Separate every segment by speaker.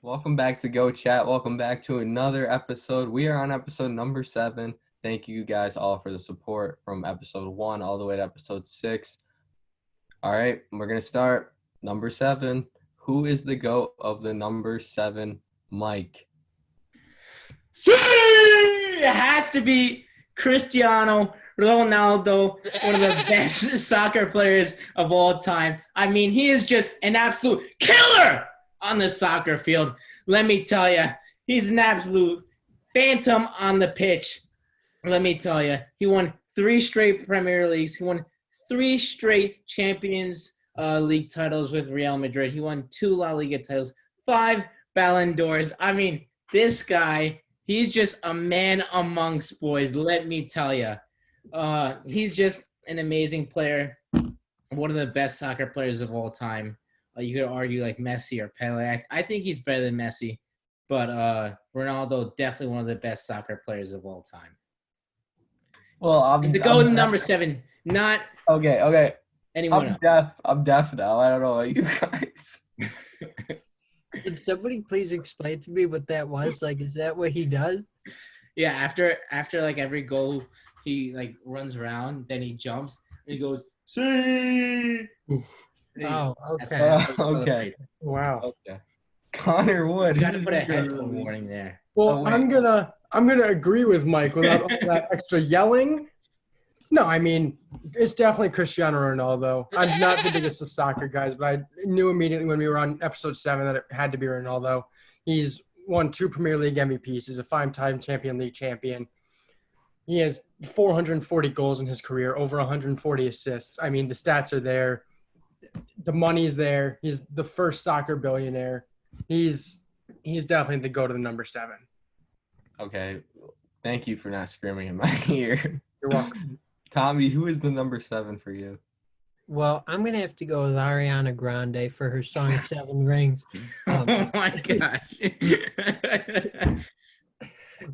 Speaker 1: Welcome back to Go Chat. Welcome back to another episode. We are on episode number 7. Thank you guys all for the support from episode 1 all the way to episode 6. All right, we're going to start. Number 7. Who is the GOAT of the number 7 Mike?
Speaker 2: It has to be Cristiano Ronaldo, one of the best soccer players of all time. I mean, he is just an absolute killer on the soccer field. Let me tell you, he's an absolute phantom on the pitch. Let me tell you, he won 3 straight Premier Leagues. He won 3 straight Champions League titles with Real Madrid. He won 2 La Liga titles, 5 Ballon d'Ors. I mean, this guy, he's just a man amongst boys, let me tell you. He's just an amazing player, one of the best soccer players of all time. You could argue like Messi or Pele. I think he's better than Messi, but Ronaldo, definitely one of the best soccer players of all time.
Speaker 1: Well, I'm
Speaker 2: the golden number 7, not
Speaker 1: okay.
Speaker 2: anyone else.
Speaker 1: I'm deaf now. I don't know about you guys.
Speaker 3: Can somebody please explain to me what that was? Like, is that what he does?
Speaker 2: Yeah, after like every goal, he like runs around, then he jumps, and he goes, "See."
Speaker 3: Oh, okay.
Speaker 1: Okay.
Speaker 4: Wow.
Speaker 1: Okay. Connor Wood.
Speaker 2: You got to put a headphone warning there.
Speaker 4: Well,
Speaker 1: wait.
Speaker 4: I'm gonna agree with Mike without all that extra yelling. No, I mean it's definitely Cristiano Ronaldo. I'm not the biggest of soccer guys, but I knew immediately when we were on episode 7 that it had to be Ronaldo. He's won 2 Premier League MVPs. He's a 5-time Champions League champion. He has 440 goals in his career, over 140 assists. I mean, the stats are there. The money's there. He's the first soccer billionaire. He's definitely the GOAT of the number 7.
Speaker 1: Okay. Thank you for not screaming in my ear.
Speaker 4: You're welcome.
Speaker 1: Tommy, who is the number 7 for you?
Speaker 3: Well, I'm going to have to go with Ariana Grande for her song 7 Rings.
Speaker 2: Oh my gosh.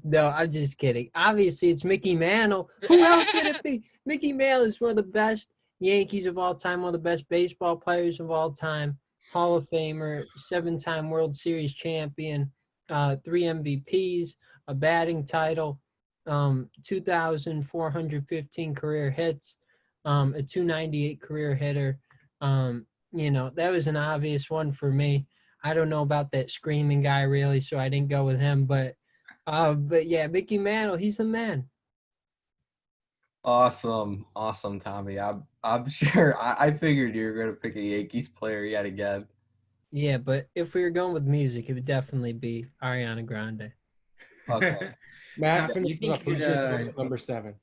Speaker 3: No, I'm just kidding. Obviously, it's Mickey Mantle. Who else would it be? Mickey Mantle is one of the best Yankees of all time, one of the best baseball players of all time, Hall of Famer, 7-time World Series champion, 3 MVPs, a batting title, 2,415 career hits, a 298 career hitter. That was an obvious one for me. I don't know about that screaming guy really, so I didn't go with him. But yeah, Mickey Mantle, he's the man.
Speaker 1: Awesome, Tommy. I'm sure. I figured you were going to pick a Yankees player yet again.
Speaker 3: Yeah, but if we were going with music, it would definitely be Ariana Grande.
Speaker 1: Okay.
Speaker 4: Matt,
Speaker 2: You think
Speaker 4: who's
Speaker 2: you'd,
Speaker 4: your number 7?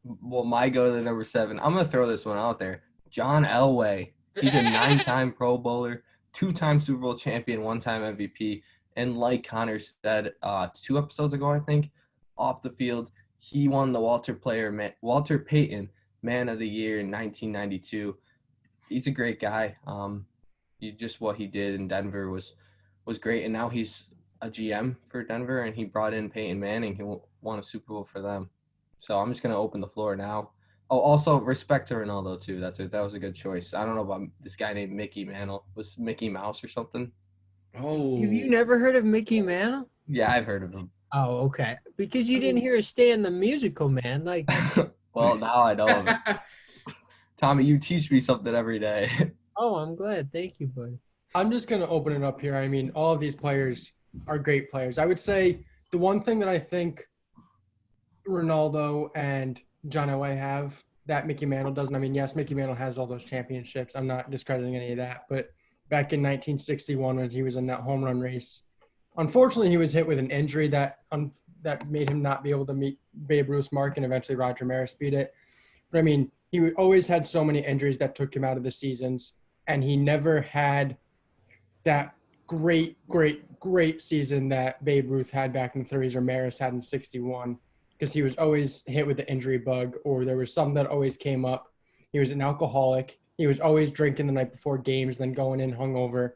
Speaker 1: Well, my go to the number 7. I'm going to throw this one out there. John Elway. He's a 9-time Pro Bowler, 2-time Super Bowl champion, 1-time MVP. And like Connor said 2 episodes ago, I think, off the field, he won the Walter Payton Man of the Year in 1992. He's a great guy. What he did in Denver was great. And now he's a GM for Denver, and he brought in Peyton Manning. He won a Super Bowl for them. So I'm just going to open the floor now. Oh, also respect to Ronaldo, too. That was a good choice. I don't know about this guy named Mickey Mantle. Was Mickey Mouse or something?
Speaker 2: Oh.
Speaker 3: Have you never heard of Mickey Mantle?
Speaker 1: Yeah, I've heard of him.
Speaker 3: Oh, okay. Because you didn't hear us stay in the musical, man. Like,
Speaker 1: Well, now I know him. Tommy, you teach me something every day.
Speaker 3: oh, I'm glad. Thank you, buddy.
Speaker 4: I'm just going to open it up here. I mean, all of these players are great players. I would say the one thing that I think Ronaldo and John Elway have that Mickey Mantle doesn't. I mean, yes, Mickey Mantle has all those championships. I'm not discrediting any of that. But back in 1961 when he was in that home run race, unfortunately, he was hit with an injury that made him not be able to meet Babe Ruth's mark, and eventually Roger Maris beat it. But, I mean, he always had so many injuries that took him out of the seasons, and he never had that great season that Babe Ruth had back in the 30s or Maris had in 61, because he was always hit with the injury bug, or there was something that always came up. He was an alcoholic. He was always drinking the night before games, then going in hungover.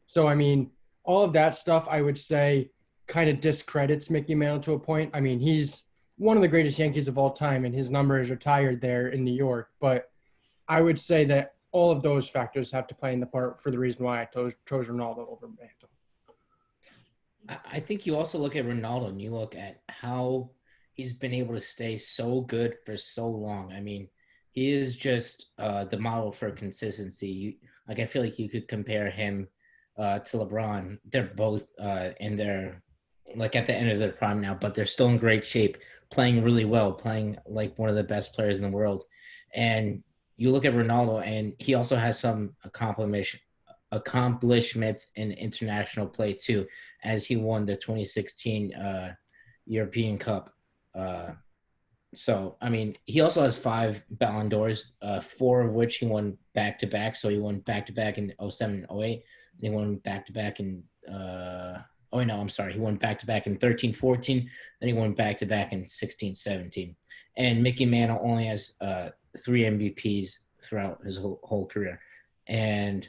Speaker 4: So, I mean, all of that stuff, I would say, kind of discredits Mickey Mantle to a point. I mean, he's one of the greatest Yankees of all time, and his number is retired there in New York. But I would say that all of those factors have to play in the part for the reason why I chose Ronaldo over Mantle.
Speaker 2: I think you also look at Ronaldo and you look at how he's been able to stay so good for so long. I mean, he is just the model for consistency. I feel like you could compare him to LeBron. They're both in their like at the end of their prime now, but they're still in great shape, playing really well, playing like one of the best players in the world. And you look at Ronaldo, and he also has some accomplishments in international play too, as he won the 2016 European Cup. So, I mean, he also has 5 Ballon d'Ors, 4 of which he won back to back. So he won back to back in 07 and 08. And he won back to back in, oh, no, I'm sorry. He won back to back in 13 14. Then he won back to back in 16 17. And Mickey Mantle only has 3 MVPs throughout his whole career. And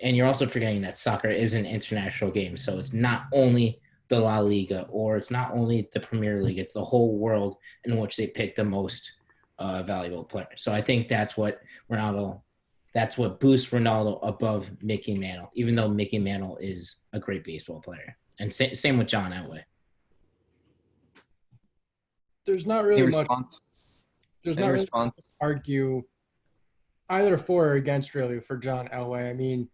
Speaker 2: you're also forgetting that soccer is an international game. So it's not only the La Liga or it's not only the Premier League, it's the whole world in which they pick the most valuable players. So I think that's what boosts Ronaldo above Mickey Mantle, even though Mickey Mantle is a great baseball player. And same with John Elway.
Speaker 4: There's not really much. There's not really much to argue either for or against really for John Elway. I mean,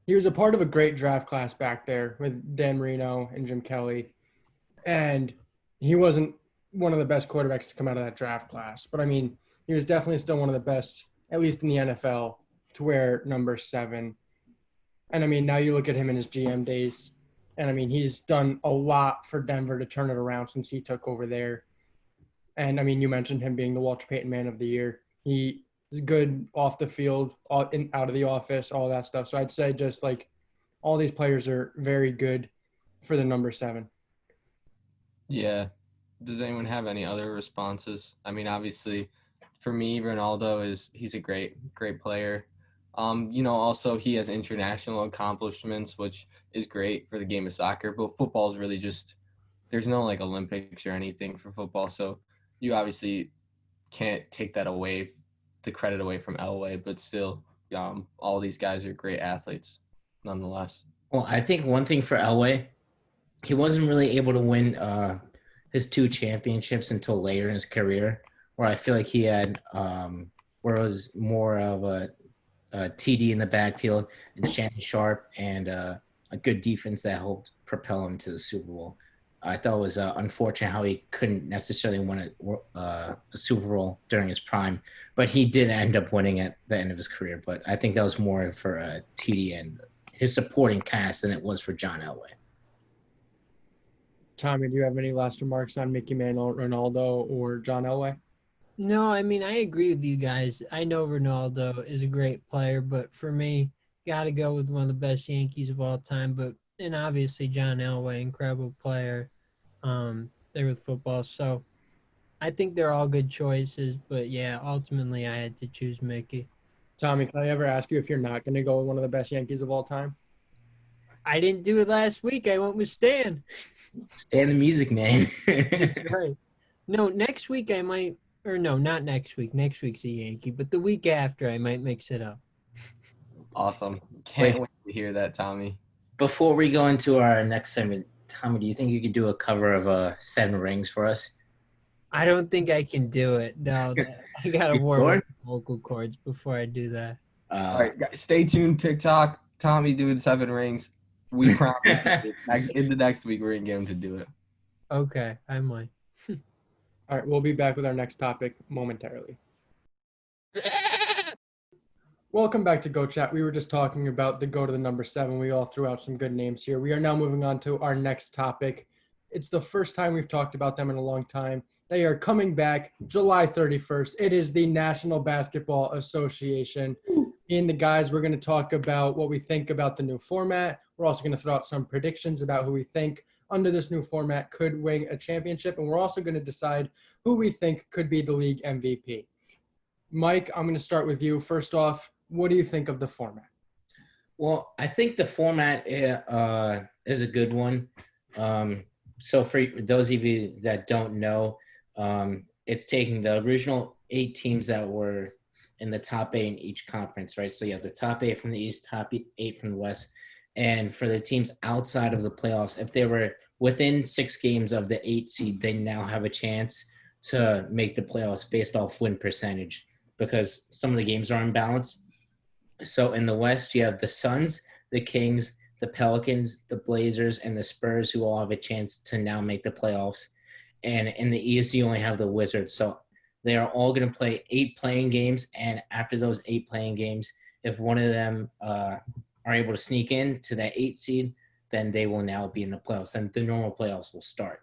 Speaker 4: he was a part of a great draft class back there with Dan Marino and Jim Kelly. And he wasn't one of the best quarterbacks to come out of that draft class. But, I mean, he was definitely still one of the best, at least in the NFL, to wear number 7. And, I mean, now you look at him in his GM days. And, I mean, he's done a lot for Denver to turn it around since he took over there. And, I mean, you mentioned him being the Walter Payton Man of the Year. He is good off the field, out of the office, all that stuff. So I'd say just like all these players are very good for the number 7.
Speaker 1: Yeah. Does anyone have any other responses? I mean, obviously, for me, Ronaldo he's a great player. Also he has international accomplishments, which is great for the game of soccer. But football is really just there's no like Olympics or anything for football, so you obviously can't take that away, the credit away from Elway. But still, all these guys are great athletes, nonetheless.
Speaker 2: Well, I think one thing for Elway, he wasn't really able to win his 2 championships until later in his career, where I feel like he had where it was more of a TD in the backfield and Shannon Sharp and a good defense that helped propel him to the Super Bowl. I thought it was unfortunate how he couldn't necessarily win a Super Bowl during his prime, but he did end up winning at the end of his career. But I think that was more for TD and his supporting cast than it was for John Elway.
Speaker 4: Tommy, do you have any last remarks on Mickey Mantle, Ronaldo, or John Elway?
Speaker 3: No, I mean, I agree with you guys. I know Ronaldo is a great player, but for me, got to go with one of the best Yankees of all time. And obviously John Elway, incredible player. There with football. So I think they're all good choices, but yeah, ultimately I had to choose Mickey.
Speaker 4: Tommy, can I ever ask you if you're not going to go with one of the best Yankees of all time?
Speaker 3: I didn't do it last week. I went with Stan.
Speaker 2: Stan the Music Man.
Speaker 3: That's right. No, next week I might, or no, not next week. Next week's a Yankee, but the week after I might mix it up.
Speaker 1: Awesome. Can't wait to hear that, Tommy.
Speaker 2: Before we go into our next segment, Tommy, do you think you could do a cover of 7 Rings for us?
Speaker 3: I don't think I can do it. No, I got to warm up vocal cords before I do that.
Speaker 1: All right, guys, stay tuned. TikTok, Tommy doing 7 Rings. We promise in the next week we're going to get him to do it.
Speaker 3: Okay, I might.
Speaker 4: All right, we'll be back with our next topic momentarily. Welcome back to Go Chat. We were just talking about the go to the number 7. We all threw out some good names here. We are now moving on to our next topic. It's the first time we've talked about them in a long time. They are coming back July 31st. It is the National Basketball Association. And the guys, we're going to talk about what we think about the new format. We're also going to throw out some predictions about who we think under this new format could win a championship. And we're also going to decide who we think could be the league MVP. Mike, I'm going to start with you. First off, what do you think of the format?
Speaker 2: Well, I think the format is a good one. So for those of you that don't know, it's taking the original 8 teams that were in the top 8 in each conference, right? So you have the top 8 from the East, top 8 from the West, And for the teams outside of the playoffs, if they were within 6 games of the 8 seed, they now have a chance to make the playoffs based off win percentage because some of the games are unbalanced. So in the West, you have the Suns, the Kings, the Pelicans, the Blazers, and the Spurs who all have a chance to now make the playoffs. And in the East, you only have the Wizards. So they are all going to play 8 playing games. And after those 8 playing games, if one of them are able to sneak in to that 8 seed, then they will now be in the playoffs. And the normal playoffs will start.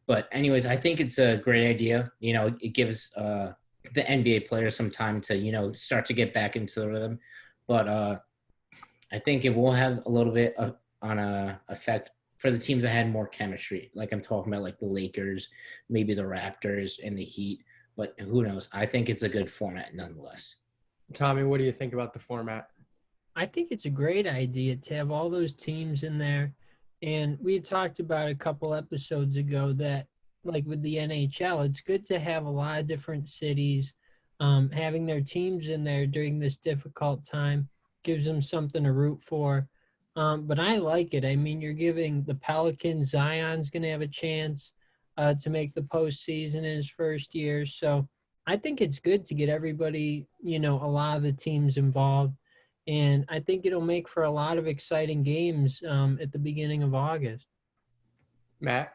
Speaker 2: But anyways, I think it's a great idea. It gives the NBA players some time to, start to get back into the rhythm. But I think it will have a little bit on a effect for the teams that had more chemistry. Like I'm talking about like the Lakers, maybe the Raptors and the Heat. But who knows? I think it's a good format nonetheless.
Speaker 4: Tommy, what do you think about the format?
Speaker 3: I think it's a great idea to have all those teams in there. And we had talked about a couple episodes ago that, like with the NHL, it's good to have a lot of different cities having their teams in there during this difficult time. Gives them something to root for. But I like it. I mean, you're giving the Pelicans, Zion's going to have a chance to make the postseason in his first year. So I think it's good to get everybody, a lot of the teams involved. And I think it'll make for a lot of exciting games at the beginning of August.
Speaker 4: Matt?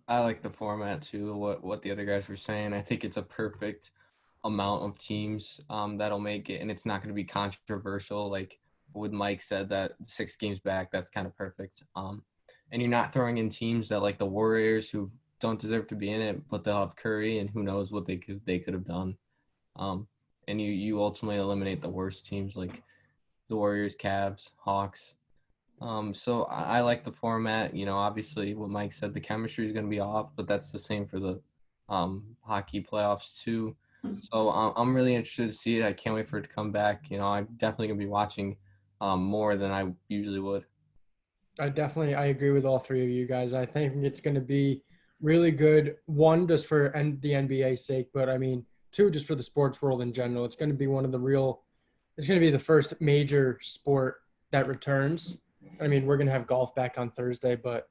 Speaker 1: I like the format too, what the other guys were saying. I think it's a perfect amount of teams that'll make it, and it's not going to be controversial. Like what Mike said, that 6 games back, that's kind of perfect. And you're not throwing in teams that like the Warriors who don't deserve to be in it, but they'll have Curry, and who knows what they could have done. And you ultimately eliminate the worst teams like the Warriors, Cavs, Hawks. So I like the format. Obviously what Mike said, the chemistry is going to be off, but that's the same for the hockey playoffs too. So I'm really interested to see it. I can't wait for it to come back. I'm definitely going to be watching more than I usually would.
Speaker 4: I agree with all 3 of you guys. I think it's going to be really good. 1, just for the NBA's sake, but I mean, 2, just for the sports world in general. It's going to be it's going to be the first major sport that returns. I mean, we're going to have golf back on Thursday, but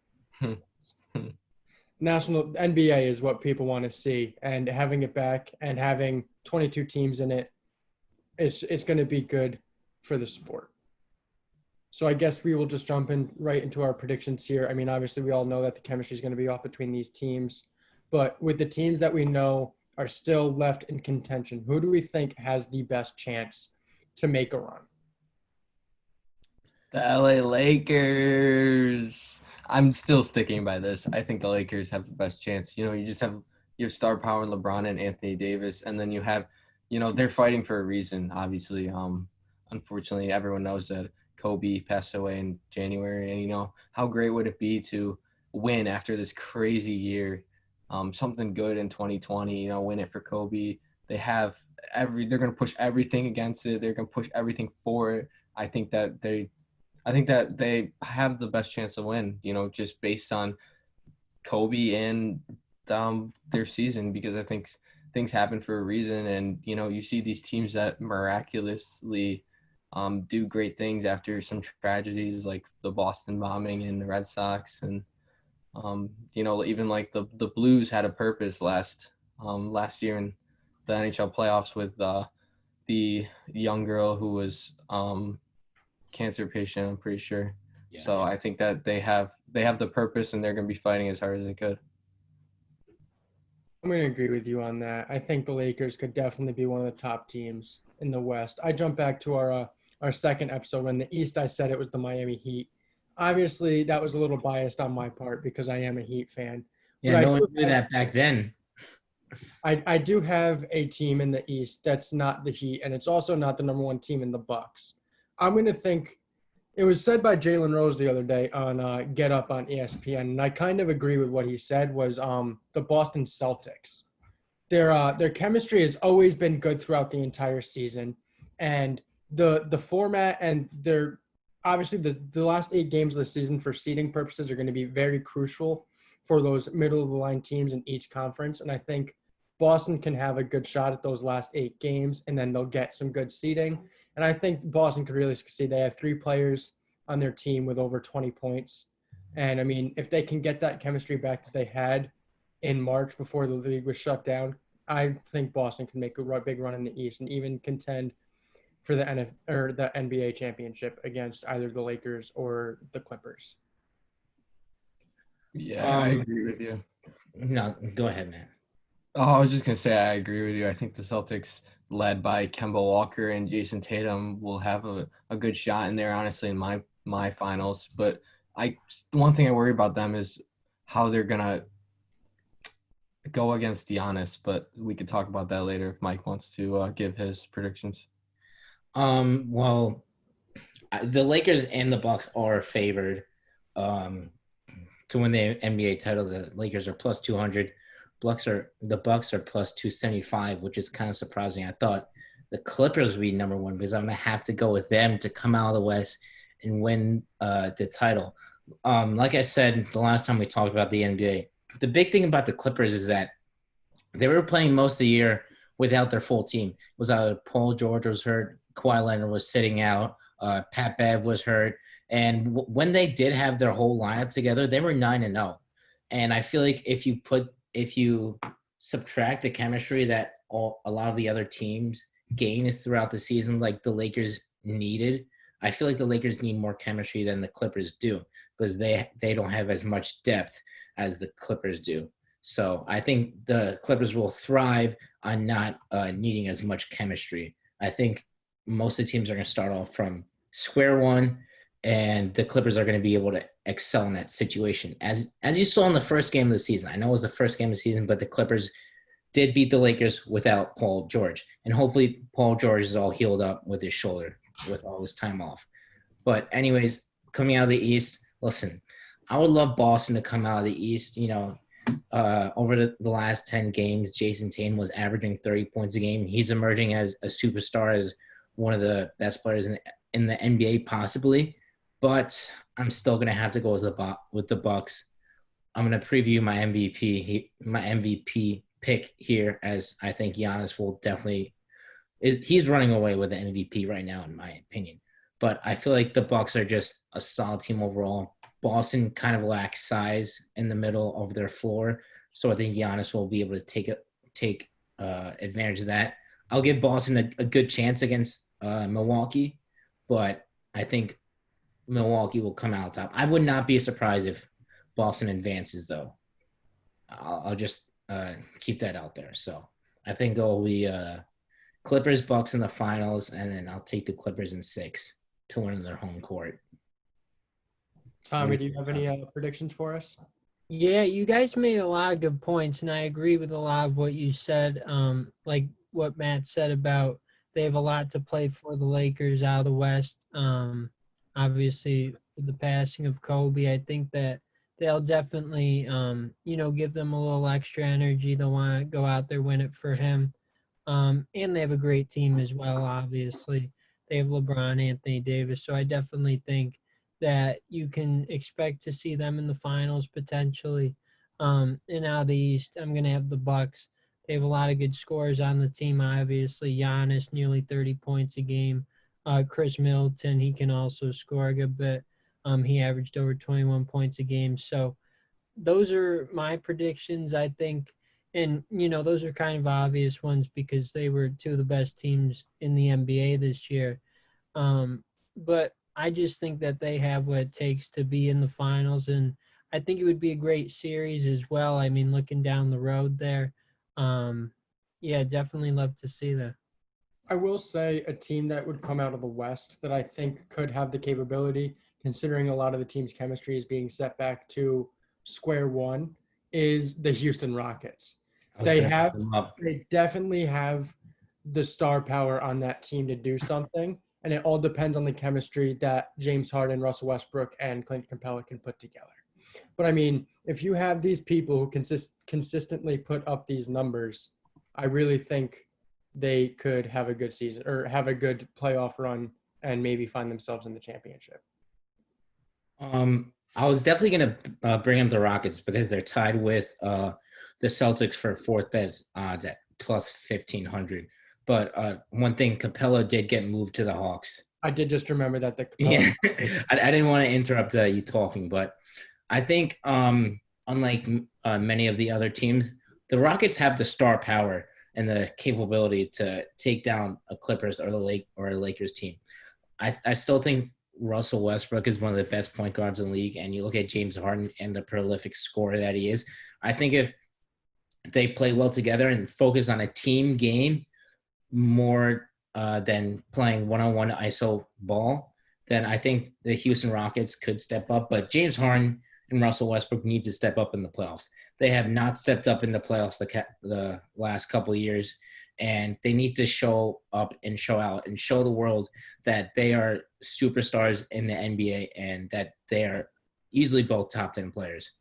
Speaker 4: national NBA is what people want to see, and having it back and having 22 teams in it, it's going to be good for the sport. So I guess we will just jump right into our predictions here. I mean, obviously we all know that the chemistry is going to be off between these teams, but with the teams that we know are still left in contention, who do we think has the best chance to make a run?
Speaker 1: The LA Lakers. I'm still sticking by this. I think the Lakers have the best chance. You just have your star power LeBron and Anthony Davis, and then you have, they're fighting for a reason. Obviously, unfortunately, everyone knows that Kobe passed away in January, and how great would it be to win after this crazy year, something good in 2020. Win it for Kobe. They're going to push everything against it. They're going to push everything for it. I think that they have the best chance to win, just based on Kobe and their season, because I think things happen for a reason. And, you see these teams that miraculously do great things after some tragedies like the Boston bombing and the Red Sox. And, even like the Blues had a purpose last year in the NHL playoffs with the young girl who was cancer patient, I'm pretty sure. Yeah. So I think that they have the purpose, and they're going to be fighting as hard as they could.
Speaker 4: I'm going to agree with you on that. I think the Lakers could definitely be one of the top teams in the West. I jump back to our second episode. When the East, I said it was the Miami Heat. Obviously, that was a little biased on my part because I am a Heat fan.
Speaker 2: Yeah, no one knew that back then.
Speaker 4: I do have a team in the East that's not the Heat, and it's also not the number 1 team in the Bucks. I'm going to think – it was said by Jalen Rose the other day on Get Up on ESPN, and I kind of agree with what he said, was the Boston Celtics. Their chemistry has always been good throughout the entire season, and the format and their – obviously the last 8 games of the season for seeding purposes are going to be very crucial for those middle-of-the-line teams in each conference, and I think Boston can have a good shot at those last 8 games, and then they'll get some good seeding. And I think Boston could really succeed. They have 3 players on their team with over 20 points. And I mean, if they can get that chemistry back that they had in March before the league was shut down, I think Boston can make a big run in the East and even contend for the the NBA championship against either the Lakers or the Clippers.
Speaker 1: Yeah, I agree with you.
Speaker 2: No, go ahead, man.
Speaker 1: Oh, I was just gonna say I agree with you. I think the Celtics, led by Kemba Walker and Jason Tatum, will have a good shot in there. Honestly, in my finals, but the one thing I worry about them is how they're gonna go against Giannis. But we could talk about that later if Mike wants to give his predictions.
Speaker 2: Well, the Lakers and the Bucks are favored to win the NBA title. The Lakers are plus 200. The Bucks are plus 275, which is kind of surprising. I thought the Clippers would be number one because I'm gonna have to go with them to come out of the West and win the title. Like I said the last time we talked about the NBA, the big thing about the Clippers is that they were playing most of the year without their full team. It was Paul George was hurt, Kawhi Leonard was sitting out, Pat Bev was hurt, and when they did have their whole lineup together, they were 9-0. And I feel like if you subtract the chemistry that a lot of the other teams gained throughout the season, like the Lakers needed, I feel like the Lakers need more chemistry than the Clippers do because they don't have as much depth as the Clippers do. So I think the Clippers will thrive on not needing as much chemistry. I think most of the teams are going to start off from square one, and the Clippers are going to be able to excel in that situation. As you saw in the first game of the season, I know it was the first game of the season, but the Clippers did beat the Lakers without Paul George. And hopefully Paul George is all healed up with his shoulder with all his time off. But anyways, coming out of the East, listen, I would love Boston to come out of the East. Over the last 10 games, Jason Tatum was averaging 30 points a game. He's emerging as a superstar, as one of the best players in the NBA possibly. But I'm still going to have to go with the Bucks. I'm going to preview my MVP pick here, as I think Giannis will definitely he's running away with the MVP right now, in my opinion. But I feel like the Bucks are just a solid team overall. Boston kind of lacks size in the middle of their floor, so I think Giannis will be able to take advantage of that. I'll give Boston a good chance against Milwaukee, but I think Milwaukee will come out top. I would not be surprised if Boston advances, though. I'll just keep that out there. So I think it'll be Clippers, Bucks in the finals, and then I'll take the Clippers in 6 to win their home court.
Speaker 4: Tommy, do you have any predictions for us?
Speaker 3: Yeah, you guys made a lot of good points, and I agree with a lot of what you said. Like what Matt said about they have a lot to play for, the Lakers out of the West. Obviously, with the passing of Kobe, I think that they'll definitely, give them a little extra energy. They'll want to go out there, win it for him. And they have a great team as well, obviously. They have LeBron, Anthony Davis. So I definitely think that you can expect to see them in the finals potentially. And out of the East, I'm going to have the Bucks. They have a lot of good scorers on the team, obviously. Giannis, nearly 30 points a game. Chris Middleton, he can also score a good bit. He averaged over 21 points a game. So those are my predictions, I think. And, those are kind of obvious ones because they were two of the best teams in the NBA this year. But I just think that they have what it takes to be in the finals. And I think it would be a great series as well. I mean, looking down the road there. Definitely love to see that.
Speaker 4: I will say a team that would come out of the West that I think could have the capability, considering a lot of the team's chemistry is being set back to square one, is the Houston Rockets. They definitely have the star power on that team to do something, and it all depends on the chemistry that James Harden, Russell Westbrook, and Clint Capella can put together. But I mean, if you have these people who consistently put up these numbers, I really think they could have a good season or have a good playoff run and maybe find themselves in the championship.
Speaker 2: I was definitely going to bring up the Rockets because they're tied with the Celtics for fourth best odds at plus 1,500. But one thing, Capella did get moved to the Hawks.
Speaker 4: I did just remember that the
Speaker 2: Yeah, I didn't want to interrupt you talking, but I think unlike many of the other teams, the Rockets have the star power and the capability to take down a Clippers or a Lakers team. I still think Russell Westbrook is one of the best point guards in the league, and you look at James Harden and the prolific scorer that he is. I think if they play well together and focus on a team game more than playing one-on-one ISO ball, then I think the Houston Rockets could step up. But James Harden and Russell Westbrook need to step up in the playoffs. They have not stepped up in the playoffs the last couple of years, and they need to show up and show out and show the world that they are superstars in the NBA and that they are easily both top 10 players.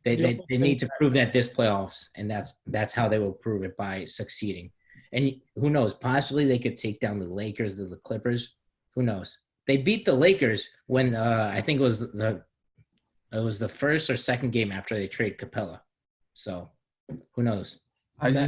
Speaker 2: They need to prove that this playoffs, and that's how they will prove it, by succeeding. And who knows? Possibly they could take down the Lakers, the Clippers. Who knows? They beat the Lakers when I think it was the first or second game after they traded Capella. So who knows?
Speaker 4: I do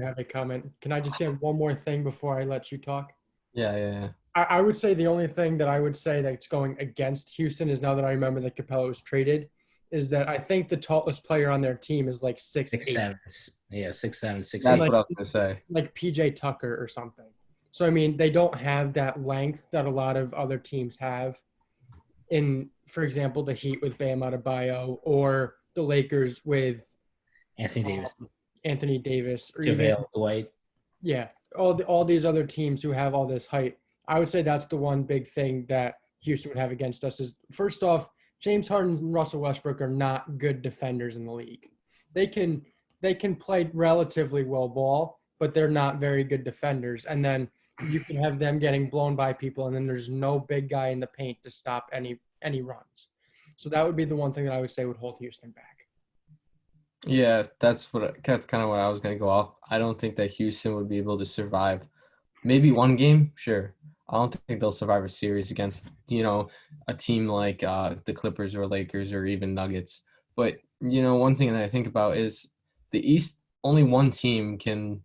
Speaker 4: have a comment. Can I just get one more thing before I let you talk?
Speaker 1: Yeah.
Speaker 4: I would say the only thing that I would say that's going against Houston is, now that I remember that Capella was traded, is that I think the tallest player on their team is like 6'8".
Speaker 2: 6'7". Yeah, 6'7", 6'8".
Speaker 1: That's what I was gonna say.
Speaker 4: Like PJ Tucker or something. So I mean, they don't have that length that a lot of other teams have. In, for example, the Heat with Bam Adebayo, or the Lakers with
Speaker 2: Anthony Davis,
Speaker 4: or even
Speaker 2: Dwight.
Speaker 4: Yeah, all these other teams who have all this height. I would say that's the one big thing that Houston would have against us is, first off, James Harden and Russell Westbrook are not good defenders in the league. They can play relatively well ball, but they're not very good defenders. And then you can have them getting blown by people, and then there's no big guy in the paint to stop any runs. So that would be the one thing that I would say would hold Houston back.
Speaker 1: Yeah, that's kind of what I was gonna go off. I don't think that Houston would be able to survive. Maybe one game, sure. I don't think they'll survive a series against, a team like the Clippers or Lakers or even Nuggets. But, one thing that I think about is the East, only one team being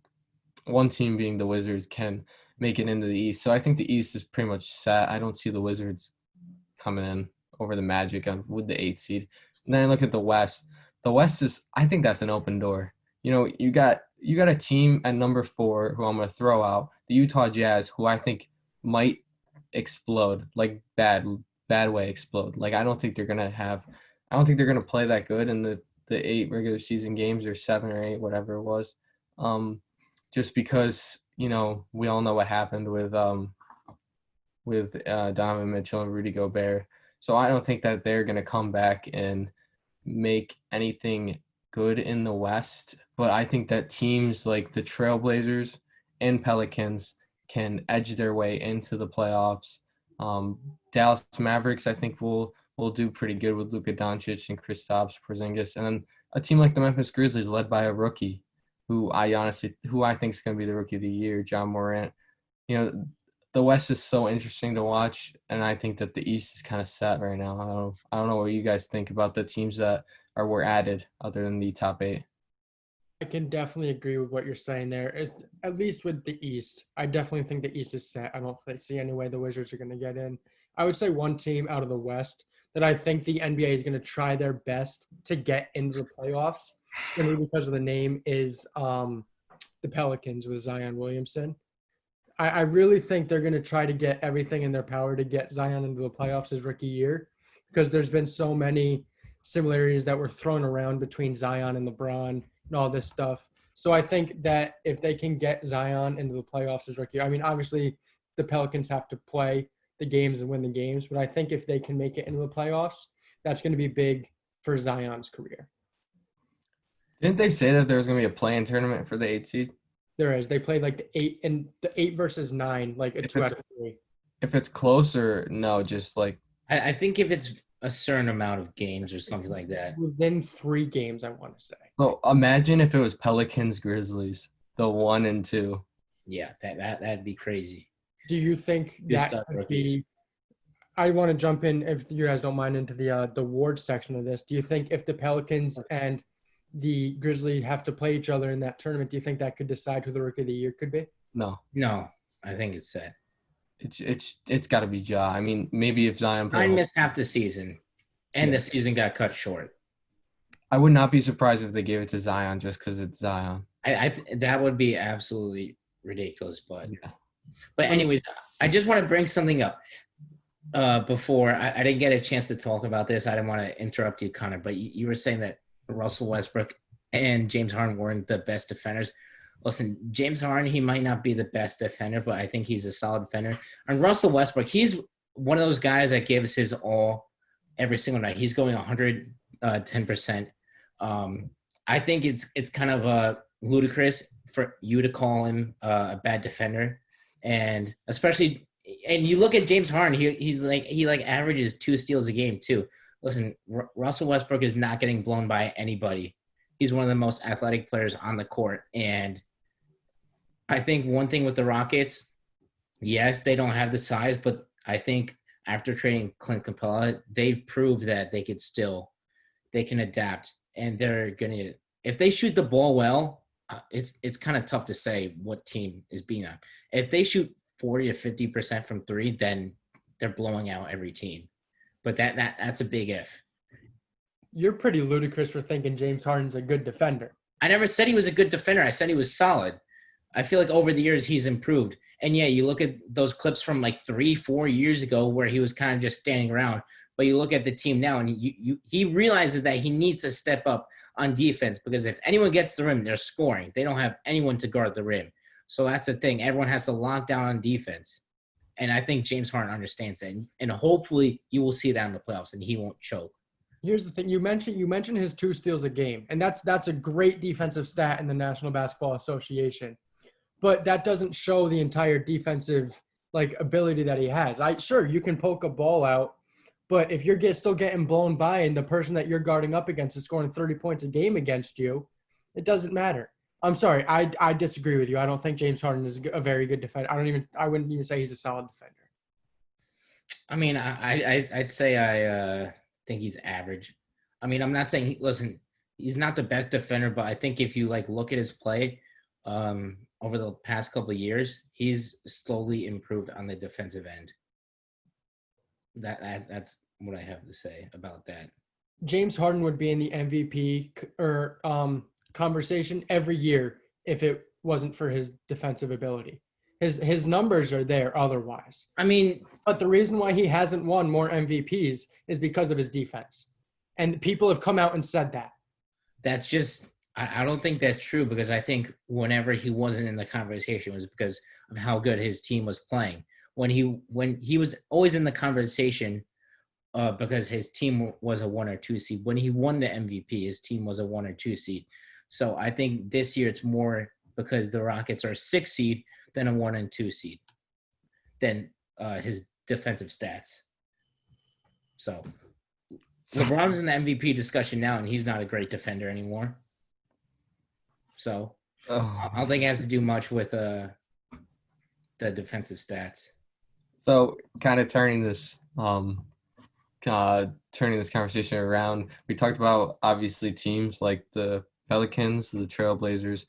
Speaker 1: the Wizards, can make it into the East. So I think the East is pretty much set. I don't see the Wizards coming in over the Magic with the 8th seed. And then I look at the West. The West I think that's an open door. You got a team at number 4 who I'm going to throw out, the Utah Jazz, who I think might explode, like bad way explode. Like I don't think they're gonna play that good in the 8 regular season games, or 7 or 8, whatever it was. Just because we all know what happened with Donovan Mitchell and Rudy Gobert. So I don't think that they're gonna come back and make anything good in the West. But I think that teams like the Trailblazers and Pelicans can edge their way into the playoffs. Dallas Mavericks, I think, will do pretty good with Luka Doncic and Kristaps Porzingis. And then a team like the Memphis Grizzlies, led by a rookie, who I think is going to be the rookie of the year, John Morant. The West is so interesting to watch, and I think that the East is kind of set right now. I don't know what you guys think about the teams that were added other than the top 8.
Speaker 4: I can definitely agree with what you're saying there. At least with the East, I definitely think the East is set. I don't see any way the Wizards are going to get in. I would say one team out of the West that I think the NBA is going to try their best to get into the playoffs, simply because of the name, is the Pelicans with Zion Williamson. I really think they're going to try to get everything in their power to get Zion into the playoffs his rookie year, because there's been so many similarities that were thrown around between Zion and LeBron and all this stuff. So I think that if they can get Zion into the playoffs his rookie year, I mean, obviously the Pelicans have to play the games and win the games, but I think if they can make it into the playoffs, that's going to be big for Zion's career.
Speaker 1: Didn't they say that there was going to be a play-in tournament for the 8th seed?
Speaker 4: There is. They played like the 8 versus 9, like a 2 out of 3.
Speaker 1: If it's close, or no, just like
Speaker 2: I think if it's a certain amount of games or something like that.
Speaker 4: Within 3 games, I want to say.
Speaker 1: So imagine if it was Pelicans Grizzlies, the 1 and 2.
Speaker 2: Yeah, that'd be crazy.
Speaker 4: Do you think that could be? I want to jump in, if you guys don't mind, into the Ward section of this. Do you think if the Pelicans and the Grizzlies have to play each other in that tournament, do you think that could decide who the rookie of the year could be?
Speaker 1: No,
Speaker 2: I think it's set.
Speaker 1: It's got to be Ja. I mean, maybe if Zion played,
Speaker 2: I missed half the season, and
Speaker 1: Yeah.
Speaker 2: the season got cut short.
Speaker 1: I would not be surprised if they gave it to Zion just because it's Zion.
Speaker 2: That would be absolutely ridiculous. But
Speaker 1: Yeah.
Speaker 2: anyways, I just want to bring something up. Before I didn't get a chance to talk about this. I didn't want to interrupt you, Connor, but you were saying that Russell Westbrook and James Harden weren't the best defenders. Listen, James Harden, he might not be the best defender, but I think he's a solid defender. And Russell Westbrook, he's one of those guys that gives his all every single night. He's going 110%. I think it's kind of ludicrous for you to call him a bad defender, and especially. And you look at James Harden, he averages 2 steals a game too. Listen, Russell Westbrook is not getting blown by anybody. He's one of the most athletic players on the court. And I think one thing with the Rockets, yes, they don't have the size, but I think after trading Clint Capella, they've proved that they can adapt. And they're gonna, if they shoot the ball well, it's kind of tough to say what team is beating them. If they shoot 40 to 50% from 3, then they're blowing out every team. But that's a big if.
Speaker 4: You're pretty ludicrous for thinking James Harden's a good defender.
Speaker 2: I never said he was a good defender. I said he was solid. I feel like over the years he's improved. And yeah, you look at those clips from like 3-4 years ago where he was kind of just standing around. But you look at the team now and he realizes that he needs to step up on defense because if anyone gets the rim, they're scoring. They don't have anyone to guard the rim. So that's the thing. Everyone has to lock down on defense. And I think James Harden understands that. And hopefully you will see that in the playoffs and he won't choke.
Speaker 4: Here's the thing. You mentioned his 2 steals a game, and that's a great defensive stat in the National Basketball Association. But that doesn't show the entire defensive ability that he has. Sure, you can poke a ball out, but if you're still getting blown by and the person that you're guarding up against is scoring 30 points a game against you, it doesn't matter. I'm sorry. I disagree with you. I don't think James Harden is a very good defender. I wouldn't even say he's a solid defender.
Speaker 2: I mean, I'd say I think he's average. I mean, I'm not saying listen, he's not the best defender, but I think if you look at his play over the past couple of years, he's slowly improved on the defensive end. That's what I have to say about that.
Speaker 4: James Harden would be in the MVP or conversation every year if it wasn't for his defensive ability. His numbers are there otherwise.
Speaker 2: I mean,
Speaker 4: but the reason why he hasn't won more MVPs is because of his defense. And people have come out and said that.
Speaker 2: That's just I don't think that's true because I think whenever he wasn't in the conversation it was because of how good his team was playing. When he was always in the conversation because his team was a 1 or 2 seed. When he won the MVP, his team was a 1 or 2 seed. So I think this year it's more because the Rockets are a 6 seed than a 1 and 2 seed than his defensive stats. So LeBron's in the MVP discussion now, and he's not a great defender anymore. So I don't think it has to do much with the defensive stats.
Speaker 1: So kind of turning this conversation around, we talked about obviously teams like the Pelicans, the Trailblazers.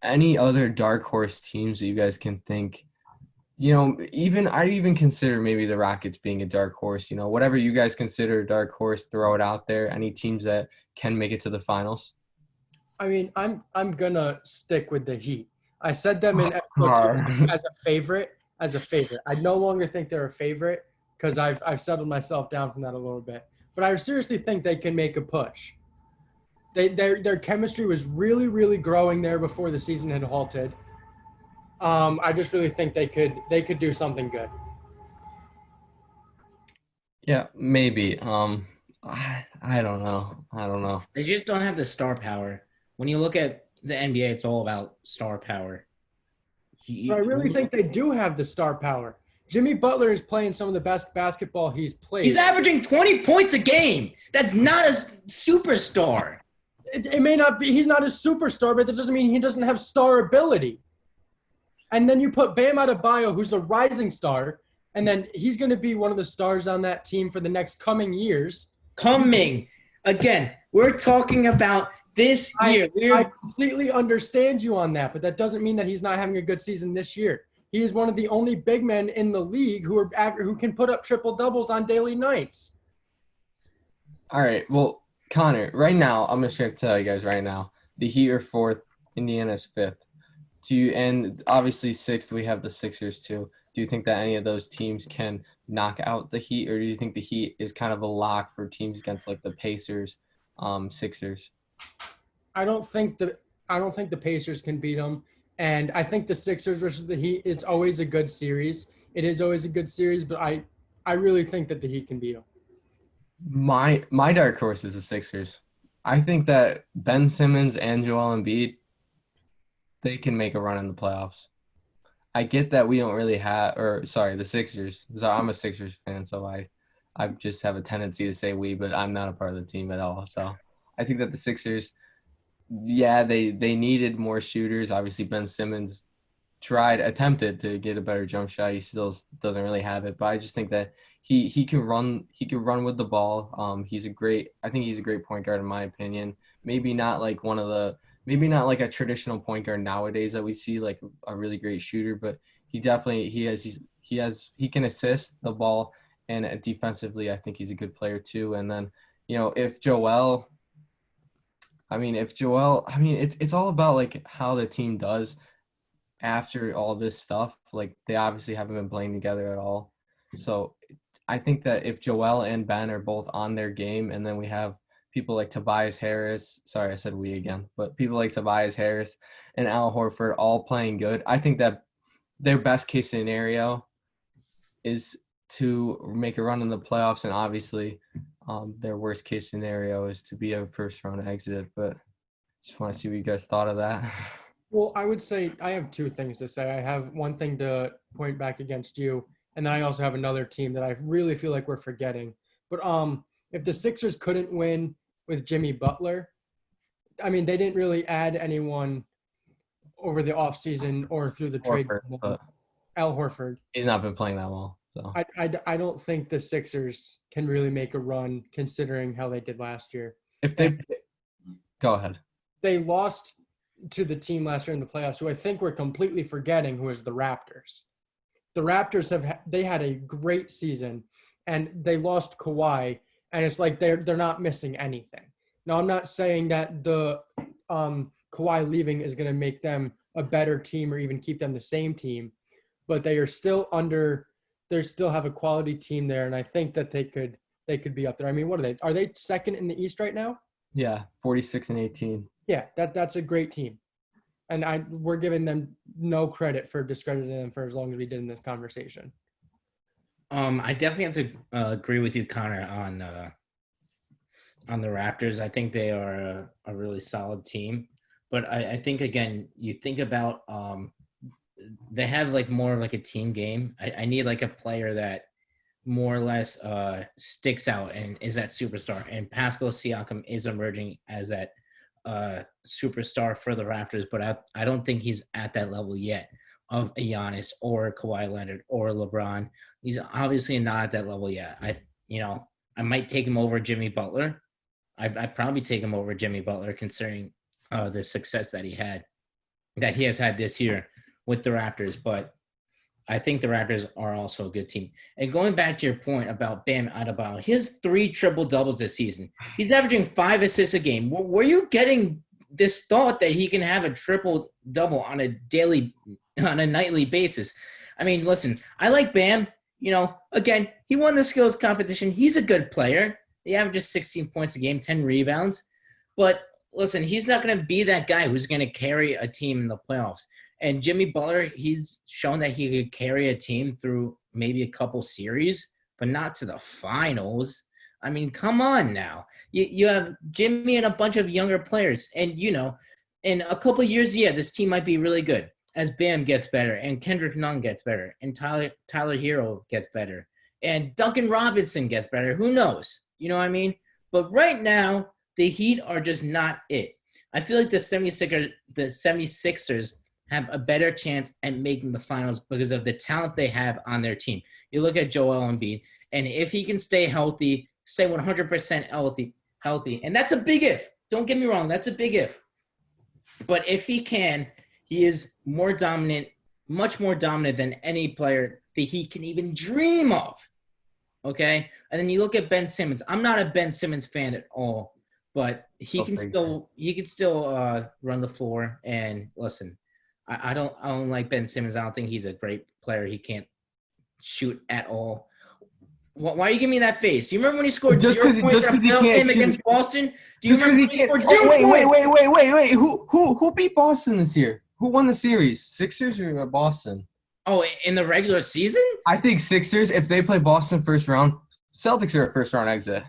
Speaker 1: Any other dark horse teams that you guys can think? I'd even consider maybe the Rockets being a dark horse. Whatever you guys consider a dark horse, throw it out there. Any teams that can make it to the finals?
Speaker 4: I mean, I'm gonna stick with the Heat. I said them in as a favorite. I no longer think they're a favorite because I've settled myself down from that a little bit. But I seriously think they can make a push. Their chemistry was really, really growing there before the season had halted. I just really think they could do something good.
Speaker 1: Yeah, maybe. I don't know.
Speaker 2: They just don't have the star power. When you look at the NBA, it's all about star power.
Speaker 4: But I really think they do have the star power. Jimmy Butler is playing some of the best basketball he's played.
Speaker 2: He's averaging 20 points a game. That's not a superstar.
Speaker 4: It may not be. He's not a superstar, but that doesn't mean he doesn't have star ability. And then you put Bam Adebayo, who's a rising star, and then he's going to be one of the stars on that team for the next coming years.
Speaker 2: Again, we're talking about this year.
Speaker 4: I completely understand you on that, but that doesn't mean that he's not having a good season this year. He is one of the only big men in the league who can put up triple doubles on daily nights.
Speaker 1: All right. Well, Connor, right now, I'm going to tell you guys right now, the Heat are 4th, Indiana's 5th. And obviously 6th, we have the Sixers too. Do you think that any of those teams can knock out the Heat, or do you think the Heat is kind of a lock for teams against like the Pacers, Sixers?
Speaker 4: I don't think the Pacers can beat them, and I think the Sixers versus the Heat, it's always a good series. It is always a good series, but I really think that the Heat can beat them.
Speaker 1: My dark horse is the Sixers. I think that Ben Simmons and Joel Embiid, they can make a run in the playoffs. I get that we don't really have, the Sixers. So I'm a Sixers fan, so I just have a tendency to say we, but I'm not a part of the team at all. So I think that the Sixers, yeah, they needed more shooters. Obviously, Ben Simmons attempted to get a better jump shot. He still doesn't really have it, but I just think that he can run with the ball. I think he's a great point guard in my opinion. Maybe not like a traditional point guard nowadays that we see like a really great shooter, but he can assist the ball, and defensively I think he's a good player too. And then, if Joel, it's all about like how the team does after all this stuff. Like they obviously haven't been playing together at all. So I think that if Joel and Ben are both on their game, and then we have people like Tobias Harris, sorry, I said we again, but people like Tobias Harris and Al Horford all playing good, I think that their best case scenario is to make a run in the playoffs, and obviously their worst case scenario is to be a first round exit. But just want to see what you guys thought of that.
Speaker 4: Well, I would say I have two things to say. I have one thing to point back against you, and then I also have another team that I really feel like we're forgetting. But if the Sixers couldn't win with Jimmy Butler, they didn't really add anyone over the offseason or through the trade. Al Horford.
Speaker 1: He's not been playing that well. So
Speaker 4: I don't think the Sixers can really make a run considering how they did last year.
Speaker 1: Go ahead.
Speaker 4: They lost to the team last year in the playoffs, who I think we're completely forgetting, who is the Raptors. The Raptors they had a great season, and they lost Kawhi, and it's like they're not missing anything. Now, I'm not saying that the Kawhi leaving is going to make them a better team or even keep them the same team, but they still have a quality team there, and I think that they could be up there. What are they? Are they second in the East right now?
Speaker 1: Yeah, 46-18.
Speaker 4: Yeah, that's a great team. And we're giving them no credit for discrediting them for as long as we did in this conversation.
Speaker 2: I definitely have to agree with you, Connor, on the Raptors. I think they are a really solid team. But I think, again, you think about they have like more of like a team game. I need like a player that more or less sticks out and is that superstar. And Pascal Siakam is emerging as that superstar for the Raptors, but I don't think he's at that level yet of a Giannis or Kawhi Leonard or LeBron. He's obviously not at that level yet. I might take him over Jimmy Butler. I'd probably take him over Jimmy Butler considering the success that he has had this year with the Raptors, but I think the Raptors are also a good team. And going back to your point about Bam Adebayo, he has 3 triple-doubles this season. He's averaging 5 assists a game. Were you getting this thought that he can have a triple-double on a nightly basis? Listen, I like Bam. Again, he won the skills competition. He's a good player. He averages 16 points a game, 10 rebounds. But listen, he's not going to be that guy who's going to carry a team in the playoffs. And Jimmy Butler, he's shown that he could carry a team through maybe a couple series, but not to the finals. Come on now. You have Jimmy and a bunch of younger players. And, in a couple years, this team might be really good as Bam gets better and Kendrick Nunn gets better and Tyler Hero gets better and Duncan Robinson gets better. Who knows? You know what I mean? But right now, the Heat are just not it. I feel like the 76ers have a better chance at making the finals because of the talent they have on their team. You look at Joel Embiid, and if he can stay healthy, stay 100% healthy, and that's a big if. Don't get me wrong, that's a big if. But if he can, he is more dominant, much more dominant than any player that he can even dream of. Okay? And then you look at Ben Simmons. I'm not a Ben Simmons fan at all, but he can still run the floor. And listen, I don't like Ben Simmons. I don't think he's a great player. He can't shoot at all. Why are you giving me that face? Do you remember when he scored 0 points in a playoff game against Boston? Do you remember when he scored 0 points?
Speaker 1: Wait. Who beat Boston this year? Who won the series? Sixers or Boston?
Speaker 2: Oh, in the regular season?
Speaker 1: I think Sixers, if they play Boston first round, Celtics are a first round exit.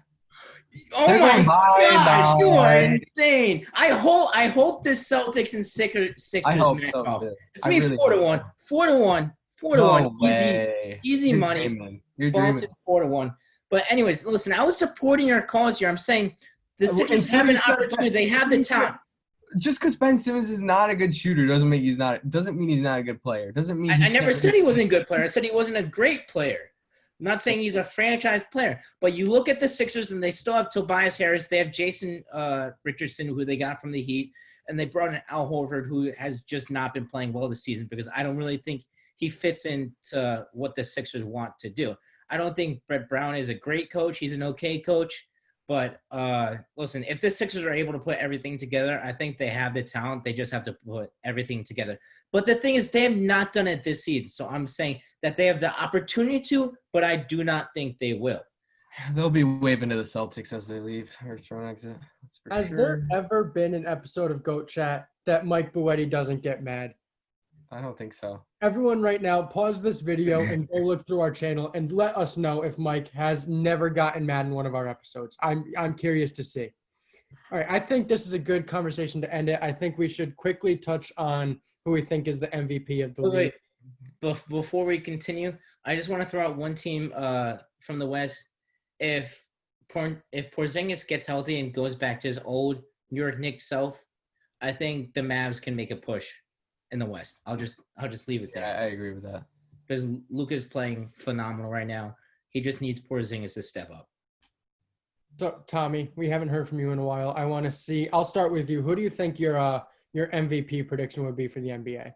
Speaker 2: Oh
Speaker 1: They're
Speaker 2: my
Speaker 1: going
Speaker 2: gosh, you are
Speaker 1: bye.
Speaker 2: insane. I hope this Celtics and Sixers match off. It's me
Speaker 1: really
Speaker 2: 4-1. 4-1. 4-1.
Speaker 1: No way.
Speaker 2: Easy
Speaker 1: You're
Speaker 2: money.
Speaker 1: dreaming. You're
Speaker 2: Boston
Speaker 1: dreaming.
Speaker 2: 4-1. But anyways, listen, I was supporting your cause here. I'm saying the Sixers have an opportunity. They have the talent.
Speaker 1: Just because Ben Simmons is not a good shooter doesn't mean he's not a good player. Doesn't mean
Speaker 2: I never said he wasn't a good player. I said he wasn't a great player. I'm not saying he's a franchise player. But you look at the Sixers, and they still have Tobias Harris. They have Jason Richardson, who they got from the Heat. And they brought in Al Horford, who has just not been playing well this season because I don't really think he fits into what the Sixers want to do. I don't think Brett Brown is a great coach. He's an okay coach. But listen, if the Sixers are able to put everything together, I think they have the talent. They just have to put everything together. But the thing is, they have not done it this season. So I'm saying that they have the opportunity to, but I do not think they will.
Speaker 1: They'll be waving to the Celtics as they leave or try exit.
Speaker 4: Has there ever been an episode of Goat Chat that Mike Buetti doesn't get mad?
Speaker 1: I don't think so.
Speaker 4: Everyone right now, pause this video and go look through our channel and let us know if Mike has never gotten mad in one of our episodes. I'm curious to see. All right, I think this is a good conversation to end it. I think we should quickly touch on who we think is the MVP of the league.
Speaker 2: Before we continue, I just want to throw out one team from the West. If Porzingis gets healthy and goes back to his old New York Knicks self, I think the Mavs can make a push in the West. I'll just leave it there.
Speaker 1: Yeah, I agree with that.
Speaker 2: Because Luka's playing phenomenal right now. He just needs Porzingis to step up.
Speaker 4: So, Tommy, we haven't heard from you in a while. I want to see. I'll start with you. Who do you think your MVP prediction would be for the NBA?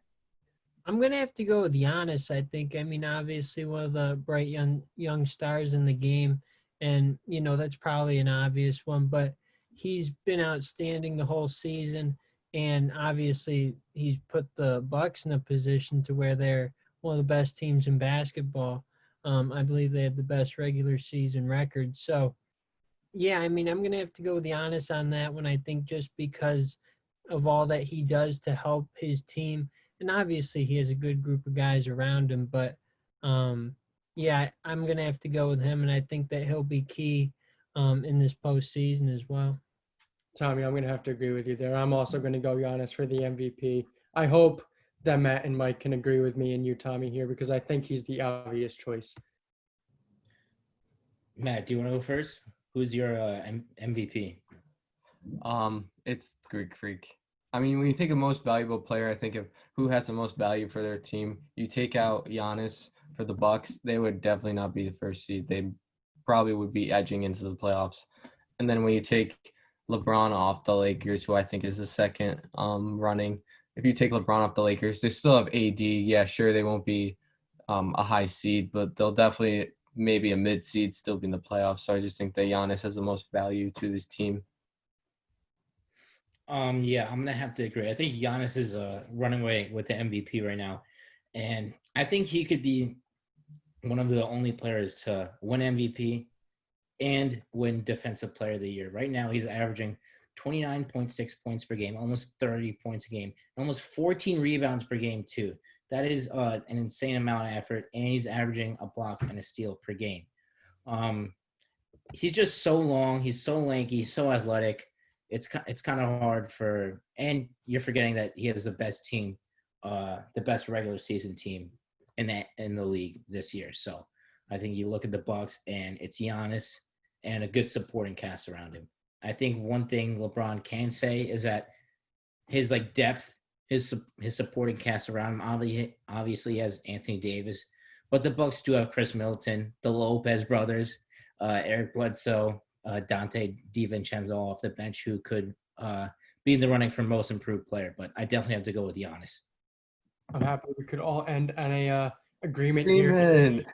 Speaker 3: I'm gonna have to go with Giannis. I think. I mean, obviously, one of the bright young stars in the game, and that's probably an obvious one. But he's been outstanding the whole season. And obviously, he's put the Bucks in a position to where they're one of the best teams in basketball. I believe they have the best regular season record. So, yeah, I mean, I'm going to have to go with Giannis on that one, I think, just because of all that he does to help his team. And obviously, he has a good group of guys around him. But, yeah, I'm going to have to go with him, and I think that he'll be key in this postseason as well.
Speaker 4: Tommy, I'm going to have to agree with you there. I'm also going to go Giannis for the MVP. I hope that Matt and Mike can agree with me and you, Tommy, here, because I think he's the obvious choice.
Speaker 2: Matt, do you want to go first? Who's your MVP?
Speaker 1: It's Greek Freak. I mean, when you think of most valuable player, I think of who has the most value for their team. You take out Giannis for the Bucks, they would definitely not be the first seed. They probably would be edging into the playoffs. And then when you take LeBron off the Lakers, who I think is the second running. If you take LeBron off the Lakers, they still have AD. Yeah, sure, they won't be a high seed, but they'll definitely maybe a mid seed still be in the playoffs. So I just think that Giannis has the most value to this team.
Speaker 2: Yeah, I'm gonna have to agree. I think Giannis is running away with the MVP right now, and I think he could be one of the only players to win MVP and win Defensive Player of the Year. Right now, he's averaging 29.6 points per game, almost 30 points a game, almost 14 rebounds per game, too. That is an insane amount of effort, and he's averaging a block and a steal per game. He's just so long. He's so lanky, so athletic. It's kind of hard and you're forgetting that he has the best team, the best regular season team in the league this year. So I think you look at the Bucks, and it's Giannis and a good supporting cast around him. I think one thing LeBron can say is that his depth, his supporting cast around him obviously has Anthony Davis, but the Bucks do have Chris Middleton, the Lopez brothers, Eric Bledsoe, Dante DiVincenzo off the bench, who could be in the running for most improved player. But I definitely have to go with Giannis.
Speaker 4: I'm happy we could all end on a agreement here.
Speaker 1: Freeman.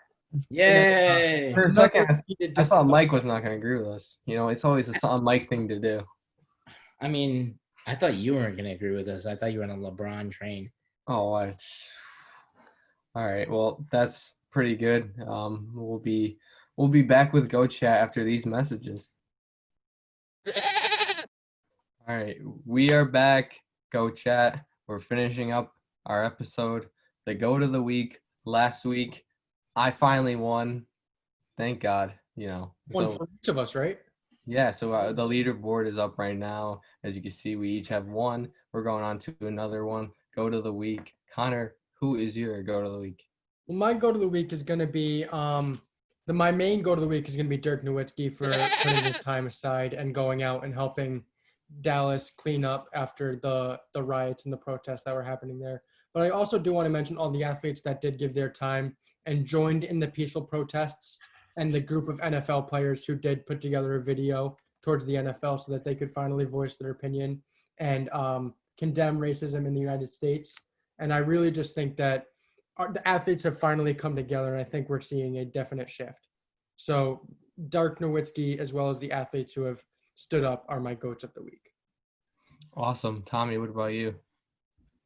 Speaker 2: Yay!
Speaker 1: For a
Speaker 4: Another
Speaker 1: second,
Speaker 4: heated
Speaker 1: I thought
Speaker 4: discussion.
Speaker 1: Mike was not going to agree with us. It's always a Mike thing to do.
Speaker 2: I mean, I thought you weren't going to agree with us. I thought you were on a LeBron train.
Speaker 1: Oh, all right. Well, that's pretty good. We'll be back with Go Chat after these messages. All right, we are back. Go Chat. We're finishing up our episode. The Goat of the Week. Last week, I finally won. Thank God.
Speaker 4: One for each of us, right?
Speaker 1: Yeah, so the leaderboard is up right now. As you can see, we each have one. We're going on to another one. Goat of the Week. Connor, who is your Goat of the Week?
Speaker 4: Well, my go to the week is going to be my main go to the week is going to be Dirk Nowitzki for putting his time aside and going out and helping Dallas clean up after the riots and the protests that were happening there. But I also do want to mention all the athletes that did give their time and joined in the peaceful protests, and the group of NFL players who did put together a video towards the NFL so that they could finally voice their opinion and condemn racism in the United States. And I really just think that the athletes have finally come together, and I think we're seeing a definite shift. So Dirk Nowitzki, as well as the athletes who have stood up, are my goats of the week.
Speaker 1: Awesome. Tommy, what about you?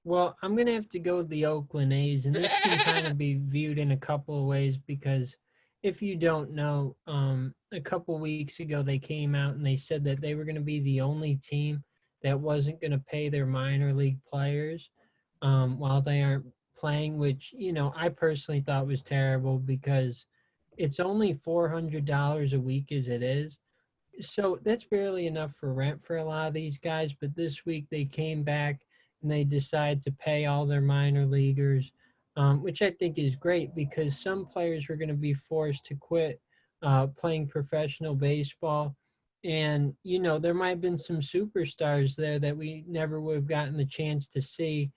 Speaker 3: Well, I'm going to have to go with the Oakland A's, and this can kind of be viewed in a couple of ways because if you don't know, a couple weeks ago they came out and they said that they were going to be the only team that wasn't going to pay their minor league players while they aren't playing, which, I personally thought was terrible because it's only $400 a week as it is. So that's barely enough for rent for a lot of these guys. But this week they came back and they decided to pay all their minor leaguers, which I think is great because some players were going to be forced to quit playing professional baseball. And, there might have been some superstars there that we never would have gotten the chance to see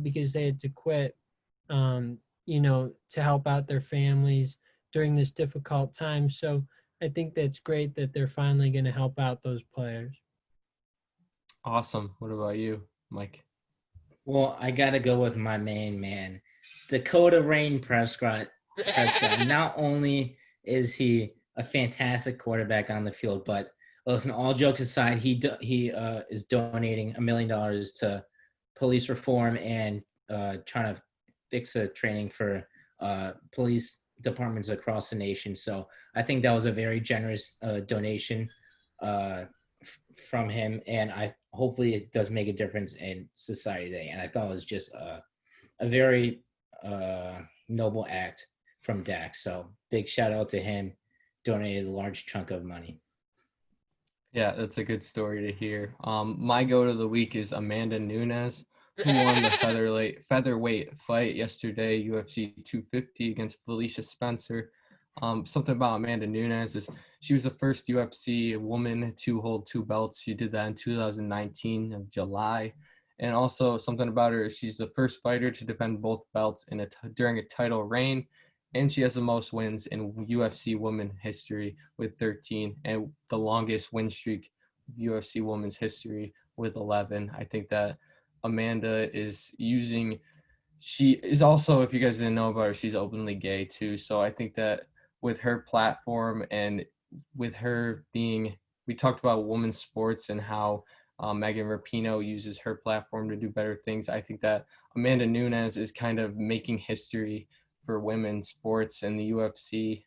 Speaker 3: because they had to quit, to help out their families during this difficult time. So I think that's great that they're finally going to help out those players.
Speaker 1: Awesome. What about you, Mike?
Speaker 2: Well, I got to go with my main man, Dakota Rain Prescott. Not only is he a fantastic quarterback on the field, but listen, all jokes aside, he is donating $1 million to police reform and trying to fix a training for police departments across the nation. So I think that was a very generous donation from him, and hopefully it does make a difference in society today. And I thought it was just a very noble act from Dax. So big shout out to him, donated a large chunk of money.
Speaker 1: Yeah, that's a good story to hear. My goat of the week is Amanda Nunes, who won the featherweight fight yesterday, UFC 250 against Felicia Spencer. Something about Amanda Nunes is she was the first UFC woman to hold two belts. She did that in 2019 of July. And also something about her is she's the first fighter to defend both belts during a title reign. And she has the most wins in UFC women history with 13 and the longest win streak of UFC women's history with 11. I think that Amanda she is also, if you guys didn't know about her, she's openly gay too. So I think that with her platform and with her we talked about women's sports and how Megan Rapinoe uses her platform to do better things. I think that Amanda Nunes is kind of making history for women's sports and the UFC,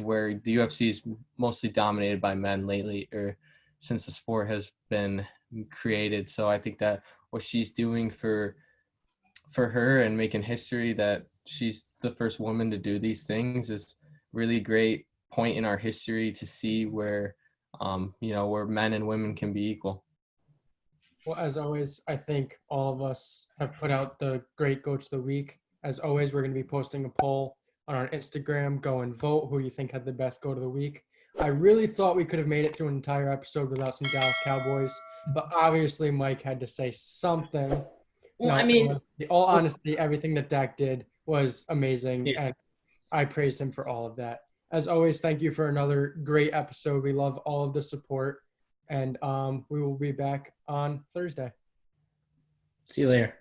Speaker 1: where the UFC is mostly dominated by men lately, or since the sport has been created. So I think that what she's doing for her and making history, that she's the first woman to do these things, is really great point in our history to see where where men and women can be equal.
Speaker 4: Well, as always, I think all of us have put out the great Coach of the Week. As always, we're going to be posting a poll on our Instagram. Go and vote who you think had the best Goat of the Week. I really thought we could have made it through an entire episode without some Dallas Cowboys, but obviously Mike had to say something.
Speaker 2: Well,
Speaker 4: No,
Speaker 2: I mean,
Speaker 4: in all honesty, everything that Dak did was amazing,
Speaker 2: Yeah.
Speaker 4: and I praise him for all of that. As always, thank you for another great episode. We love all of the support, and we will be back on Thursday.
Speaker 2: see you later.